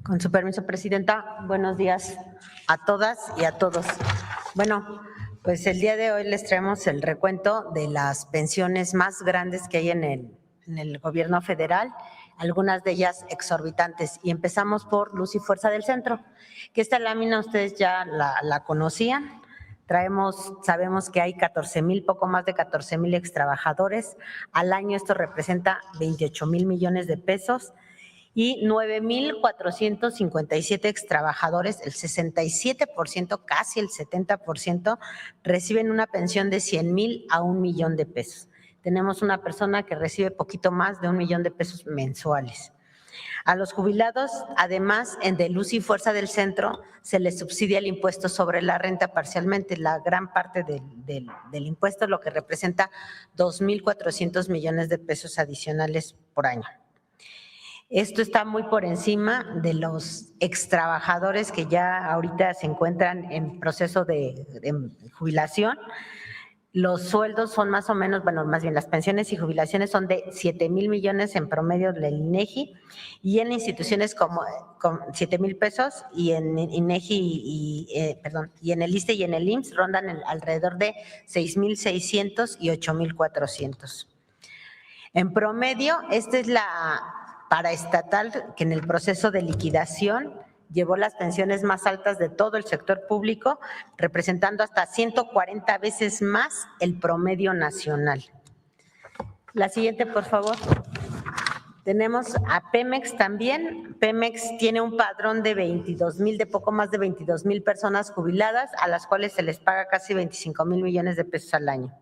Con su permiso, Presidenta, buenos días a todas y a todos. Bueno, pues el día de hoy les traemos el recuento de las pensiones más grandes que hay en el gobierno federal, algunas de ellas exorbitantes. Y empezamos por Luz y Fuerza del Centro, que esta lámina ustedes ya la conocían. Sabemos que hay 14,000, poco más de 14,000 extrabajadores. Al año esto representa 28,000 millones de pesos. Y 9,457 extrabajadores, el 67%, casi el 70%, reciben una pensión de 100,000 a 1,000,000 de pesos. Tenemos una persona que recibe poquito más de 1,000,000 de pesos mensuales. A los jubilados, además, en de Luz y Fuerza del Centro, se les subsidia el impuesto sobre la renta parcialmente. La gran parte del impuesto, lo que representa 2,400 millones de pesos adicionales por año. Esto está muy por encima de los extrabajadores que ya ahorita se encuentran en proceso de jubilación. Los sueldos son más o menos, bueno, más bien las pensiones y jubilaciones son de 7,000 millones en promedio del INEGI, y en instituciones como 7,000 pesos, y en INEGI y en el ISSSTE y en el IMSS rondan alrededor de 6,600 y 8,400. En promedio, esta es la paraestatal que en el proceso de liquidación llevó las pensiones más altas de todo el sector público, representando hasta 140 veces más el promedio nacional. La siguiente, por favor. Tenemos a Pemex también. Pemex tiene un padrón de 22,000, de poco más de 22,000 personas jubiladas, a las cuales se les paga casi 25,000 millones de pesos al año.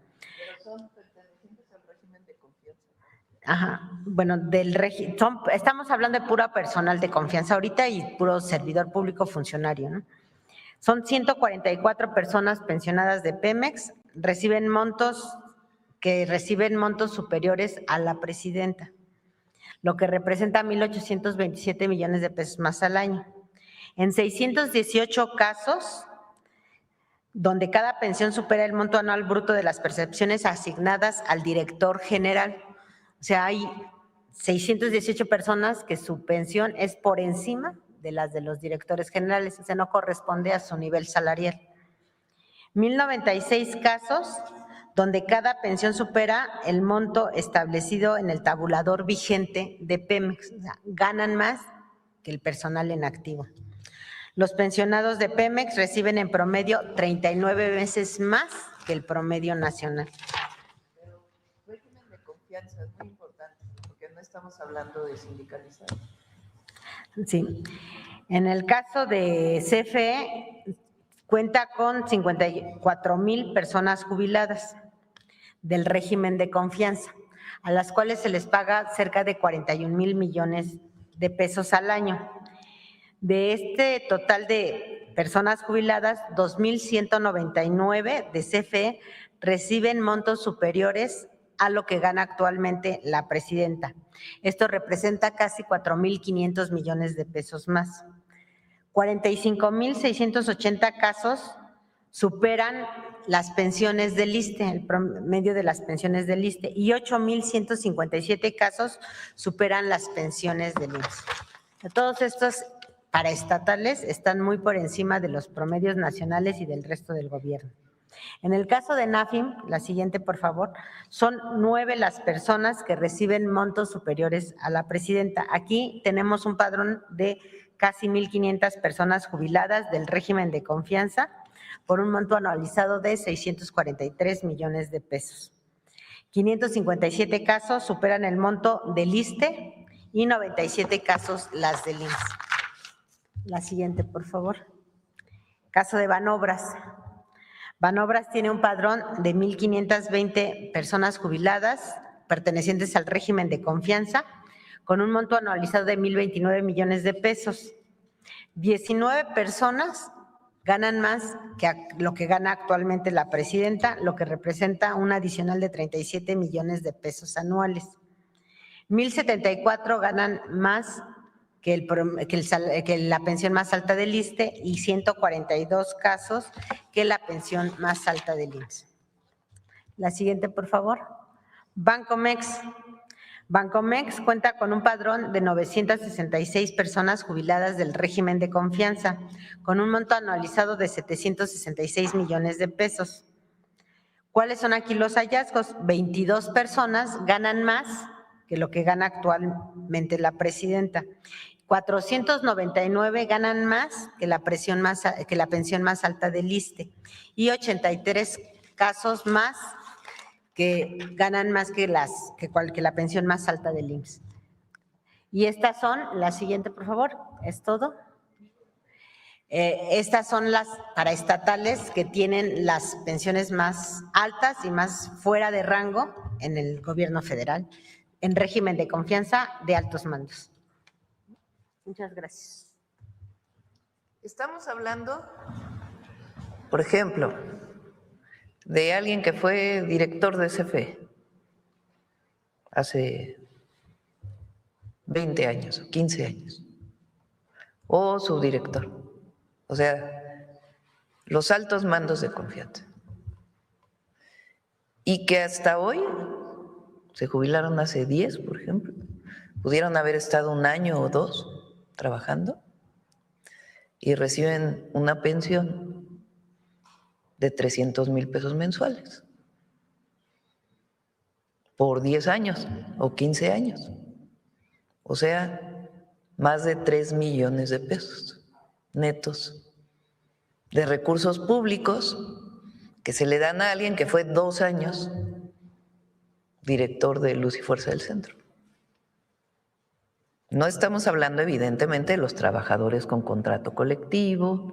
Ajá, bueno, estamos hablando de pura personal de confianza ahorita y puro servidor público funcionario, ¿no? Son 144 personas pensionadas de Pemex, reciben montos superiores a la presidenta, lo que representa 1,827 millones de pesos más al año. En 618 casos, donde cada pensión supera el monto anual bruto de las percepciones asignadas al director general. O sea, hay 618 personas que su pensión es por encima de las de los directores generales, o sea, no corresponde a su nivel salarial. 1,096 casos donde cada pensión supera el monto establecido en el tabulador vigente de Pemex, o sea, ganan más que el personal en activo. Los pensionados de Pemex reciben en promedio 39 veces más que el promedio nacional. Pero régimen de confianza es muy importante, porque no estamos hablando de sindicalizados. Sí. En el caso de CFE, cuenta con 54,000 personas jubiladas del régimen de confianza, a las cuales se les paga cerca de 41,000 millones de pesos al año. De este total de personas jubiladas, 2,199 de CFE reciben montos superiores a lo que gana actualmente la presidenta. Esto representa casi 4,500 millones de pesos más. 45,680 casos superan las pensiones del ISSSTE, el promedio de las pensiones del ISSSTE, y 8,157 casos superan las pensiones del IMSS. Todos estos paraestatales están muy por encima de los promedios nacionales y del resto del gobierno. En el caso de NAFIM, la siguiente, por favor, son 9 las personas que reciben montos superiores a la presidenta. Aquí tenemos un padrón de casi 1,500 personas jubiladas del régimen de confianza por un monto anualizado de 643 millones de pesos. 557 casos superan el monto del ISSSTE y 97 casos las del IMSS. La siguiente, por favor. Caso de Banobras. Banobras tiene un padrón de 1,520 personas jubiladas pertenecientes al régimen de confianza con un monto anualizado de 1,029 millones de pesos. 19 personas ganan más que lo que gana actualmente la presidenta, lo que representa un adicional de 37 millones de pesos anuales. 1,074 ganan más que la pensión más alta del ISSSTE y 142 casos que la pensión más alta del IMSS. La siguiente, por favor. Bancomex. Bancomex cuenta con un padrón de 966 personas jubiladas del régimen de confianza, con un monto anualizado de 766 millones de pesos. ¿Cuáles son aquí los hallazgos? 22 personas ganan más que lo que gana actualmente la presidenta. 499 ganan más que la pensión más alta del ISSSTE y 83 casos más que ganan más que la pensión más alta del IMSS. Y estas son, la siguiente por favor, ¿es todo? Estas son las paraestatales que tienen las pensiones más altas y más fuera de rango en el gobierno federal, en régimen de confianza de altos mandos. Muchas gracias. Estamos hablando, por ejemplo, de alguien que fue director de CFE hace 20 años, 15 años, o subdirector. O sea, los altos mandos de confianza. Y que hasta hoy se jubilaron hace 10, por ejemplo. Pudieron haber estado 1 año o 2 trabajando y reciben una pensión de 300,000 pesos mensuales por 10 años o 15 años. O sea, más de 3 millones de pesos netos de recursos públicos que se le dan a alguien que fue 2 años director de Luz y Fuerza del Centro. No estamos hablando evidentemente de los trabajadores con contrato colectivo,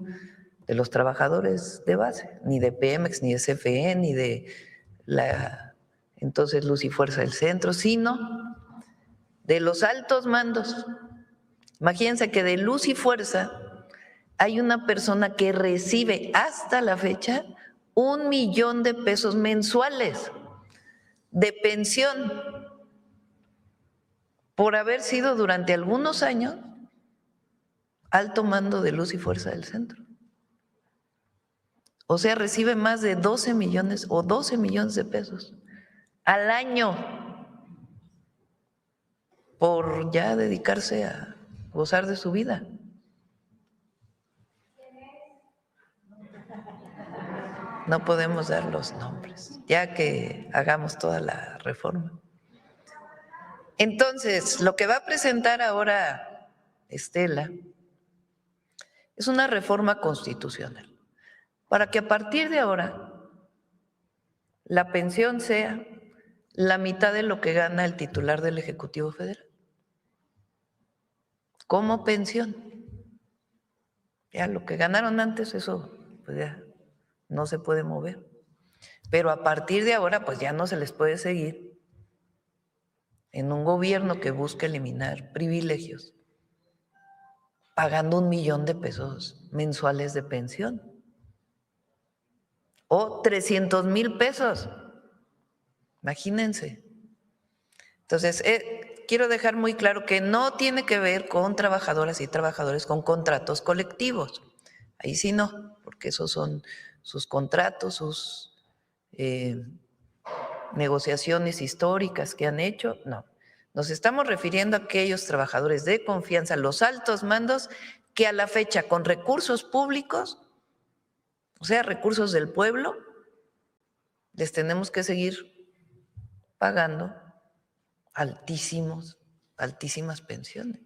de los trabajadores de base, ni de Pemex, ni de CFE, ni de la entonces Luz y Fuerza del Centro, sino de los altos mandos. Imagínense que de Luz y Fuerza hay una persona que recibe hasta la fecha 1 millón de pesos mensuales de pensión por haber sido durante algunos años alto mando de Luz y Fuerza del Centro. O sea, recibe más de 12 millones o 12 millones de pesos al año por ya dedicarse a gozar de su vida. No podemos dar los nombres, ya que hagamos toda la reforma. Entonces, lo que va a presentar ahora Estela es una reforma constitucional para que a partir de ahora la pensión sea la mitad de lo que gana el titular del Ejecutivo Federal. Como pensión. Ya lo que ganaron antes, eso pues ya no se puede mover. Pero a partir de ahora, pues ya no se les puede seguir en un gobierno que busca eliminar privilegios, pagando 1 millón de pesos mensuales de pensión o 300,000 pesos. Imagínense. Entonces, quiero dejar muy claro que no tiene que ver con trabajadoras y trabajadores con contratos colectivos. Ahí sí no, porque esos son sus contratos, sus negociaciones históricas que han hecho. No, nos estamos refiriendo a aquellos trabajadores de confianza, los altos mandos, que a la fecha con recursos públicos, o sea, recursos del pueblo, les tenemos que seguir pagando altísimas pensiones.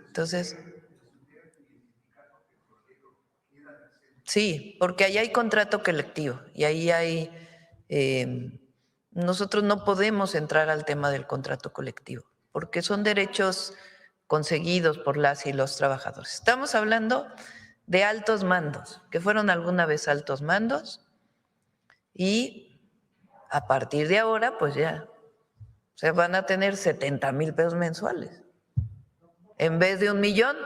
Entonces, sí, porque ahí hay contrato colectivo y ahí hay, nosotros no podemos entrar al tema del contrato colectivo, porque son derechos conseguidos por las y los trabajadores. Estamos hablando de altos mandos, que fueron alguna vez altos mandos, y a partir de ahora, pues ya, se van a tener 70,000 pesos mensuales, en vez de 1 millón.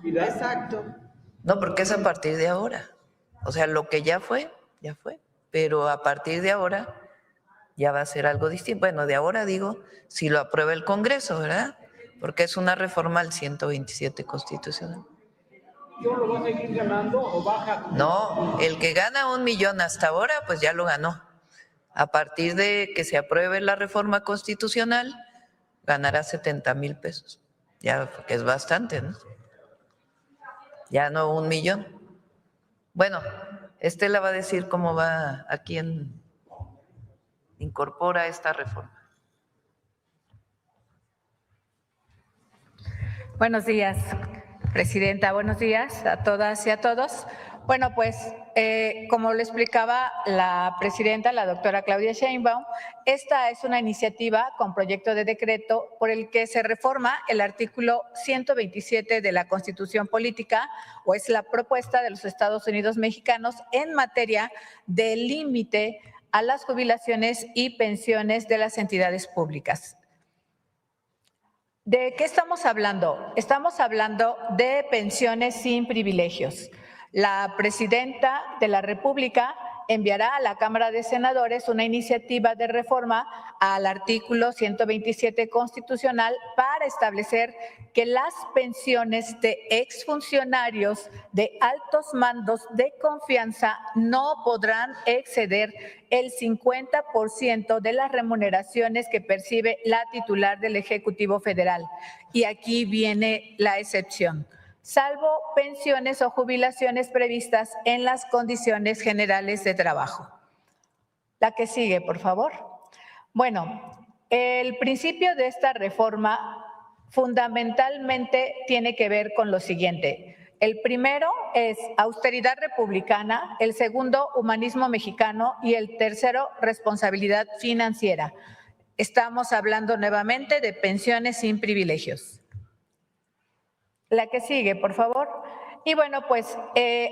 Exacto. No, porque es a partir de ahora. O sea, lo que ya fue, pero a partir de ahora ya va a ser algo distinto. Bueno, de ahora digo, si lo aprueba el Congreso, ¿verdad? Porque es una reforma al 127 constitucional. ¿Yo lo voy a seguir ganando o baja? No, el que gana 1 millón hasta ahora, pues ya lo ganó. A partir de que se apruebe la reforma constitucional, ganará 70,000 pesos. Ya, que es bastante, ¿no? Ya no 1,000,000. Bueno, Estela va a decir cómo va, a quién incorpora esta reforma. Buenos días, presidenta. Buenos días a todas y a todos. Bueno, pues como lo explicaba la presidenta, la doctora Claudia Sheinbaum, esta es una iniciativa con proyecto de decreto por el que se reforma el artículo 127 de la Constitución Política, o es la propuesta de los Estados Unidos mexicanos en materia de límite a las jubilaciones y pensiones de las entidades públicas. ¿De qué estamos hablando? Estamos hablando de pensiones sin privilegios. La presidenta de la República enviará a la Cámara de Senadores una iniciativa de reforma al artículo 127 constitucional para establecer que las pensiones de exfuncionarios de altos mandos de confianza no podrán exceder el 50% de las remuneraciones que percibe la titular del Ejecutivo Federal. Y aquí viene la excepción: salvo pensiones o jubilaciones previstas en las condiciones generales de trabajo. La que sigue, por favor. Bueno, el principio de esta reforma fundamentalmente tiene que ver con lo siguiente. El primero es austeridad republicana, el segundo, humanismo mexicano, y el tercero, responsabilidad financiera. Estamos hablando nuevamente de pensiones sin privilegios. La que sigue, por favor. Y bueno, pues,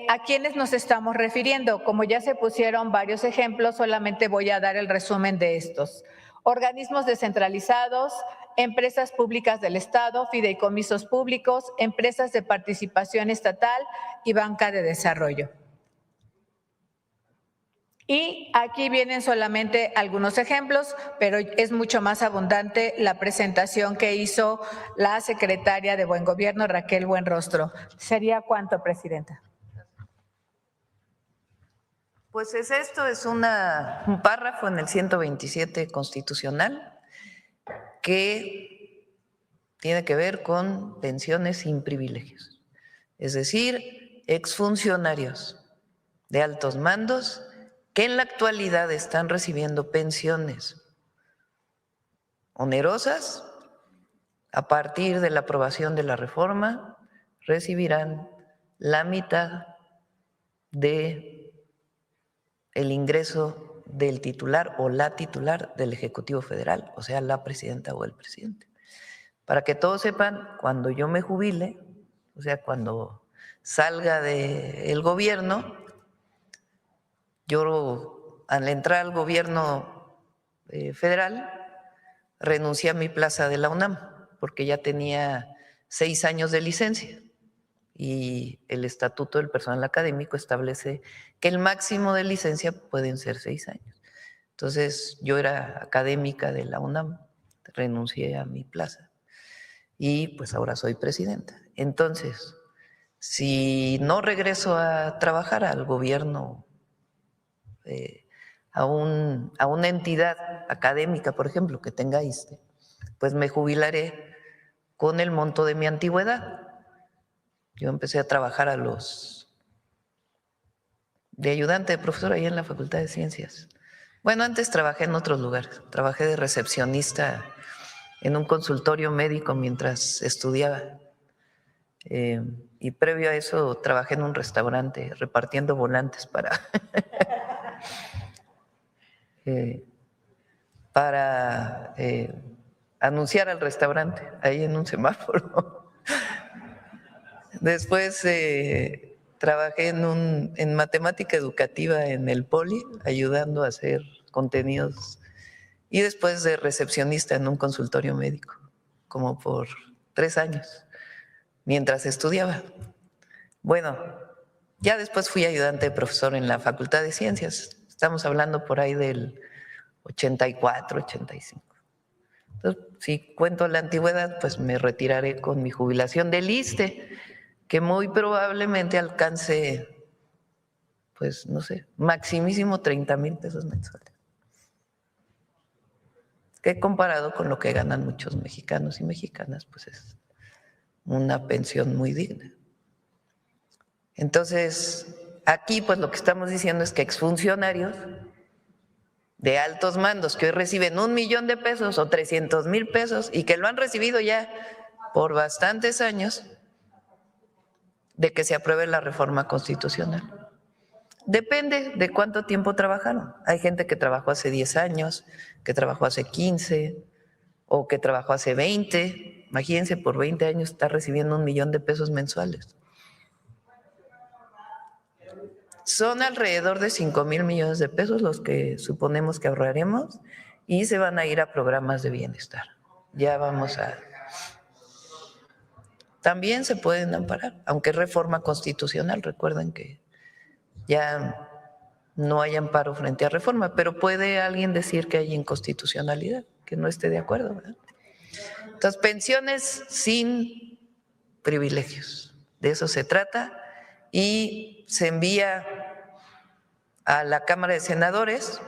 ¿a quiénes nos estamos refiriendo? Como ya se pusieron varios ejemplos, solamente voy a dar el resumen de estos. Organismos descentralizados, empresas públicas del Estado, fideicomisos públicos, empresas de participación estatal y banca de desarrollo. Y aquí vienen solamente algunos ejemplos, pero es mucho más abundante la presentación que hizo la secretaria de Buen Gobierno, Raquel Buenrostro. ¿Sería cuánto, presidenta? Pues esto es un párrafo en el 127 constitucional que tiene que ver con pensiones sin privilegios, es decir, exfuncionarios de altos mandos que en la actualidad están recibiendo pensiones onerosas. A partir de la aprobación de la reforma, recibirán la mitad de el ingreso del titular o la titular del Ejecutivo Federal, o sea, la presidenta o el presidente. Para que todos sepan, cuando yo me jubile, o sea, cuando salga del gobierno, yo al entrar al gobierno federal renuncié a mi plaza de la UNAM porque ya tenía 6 años de licencia y el estatuto del personal académico establece que el máximo de licencia pueden ser 6 años. Entonces yo era académica de la UNAM, renuncié a mi plaza y pues ahora soy presidenta. Entonces, si no regreso a trabajar al gobierno, a una entidad académica, por ejemplo, que tenga ISSSTE, pues me jubilaré con el monto de mi antigüedad. Yo empecé a trabajar de ayudante de profesor ahí en la Facultad de Ciencias. Bueno, antes trabajé en otros lugares, trabajé de recepcionista en un consultorio médico mientras estudiaba. Y previo a eso trabajé en un restaurante repartiendo volantes para anunciar al restaurante ahí en un semáforo. Después trabajé en matemática educativa en el Poli, ayudando a hacer contenidos, y después de recepcionista en un consultorio médico, como por 3 años, mientras estudiaba. Bueno, ya después fui ayudante de profesor en la Facultad de Ciencias, estamos hablando por ahí del 84, 85. Entonces, si cuento la antigüedad, pues me retiraré con mi jubilación del ISSSTE, que muy probablemente alcance, pues no sé, maximísimo 30,000 pesos mensuales. que comparado con lo que ganan muchos mexicanos y mexicanas, pues es una pensión muy digna. Entonces, aquí pues lo que estamos diciendo es que exfuncionarios de altos mandos que hoy reciben 1 millón de pesos o 300,000 pesos y que lo han recibido ya por bastantes años de que se apruebe la reforma constitucional. Depende de cuánto tiempo trabajaron. Hay gente que trabajó hace 10 años, que trabajó hace 15 o que trabajó hace 20. Imagínense, por 20 años está recibiendo 1 millón de pesos mensuales. Son alrededor de 5,000 millones de pesos los que suponemos que ahorraremos y se van a ir a programas de bienestar. Ya vamos a… También se pueden amparar, aunque es reforma constitucional. Recuerden que ya no hay amparo frente a reforma, pero puede alguien decir que hay inconstitucionalidad, que no esté de acuerdo, ¿verdad? Entonces, pensiones sin privilegios, de eso se trata, y se envía a la Cámara de Senadores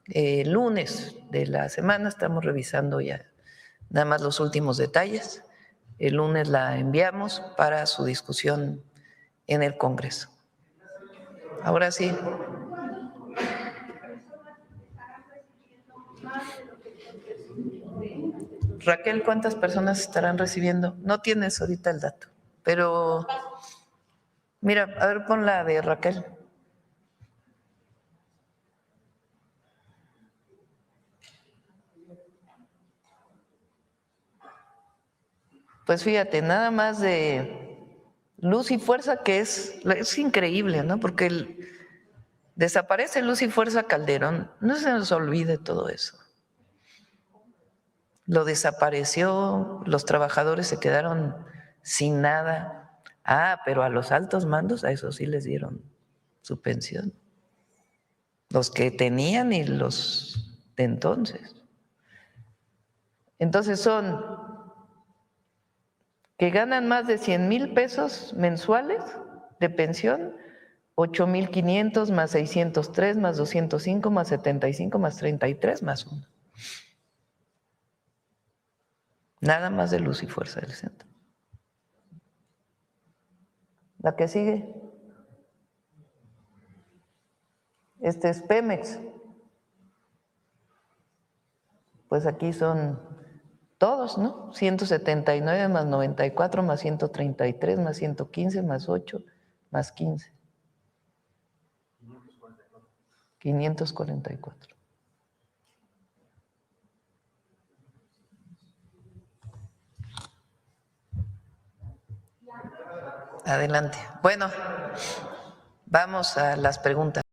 el lunes de la semana. Estamos revisando ya nada más los últimos detalles. El lunes la enviamos para su discusión en el Congreso. Ahora sí. Raquel, ¿cuántas personas estarán recibiendo? No tienes ahorita el dato, pero mira, a ver, pon la de Raquel. Pues fíjate, nada más de Luz y Fuerza, que es increíble, ¿no? Porque desaparece Luz y Fuerza Calderón, no se nos olvide todo eso. Lo desapareció, los trabajadores se quedaron sin nada. Ah, pero a los altos mandos, a eso sí les dieron su pensión. Los que tenían y los de entonces. Entonces son que ganan más de 100,000 pesos mensuales de pensión, 8,500 más 603 más 205 más 75 más 33 más 1. Nada más de Luz y Fuerza del Centro. La que sigue. Este es Pemex. Pues aquí son todos, ¿no? 179 más 94 más 133 más 115 más 8 más 15. 544. Adelante. Bueno, vamos a las preguntas.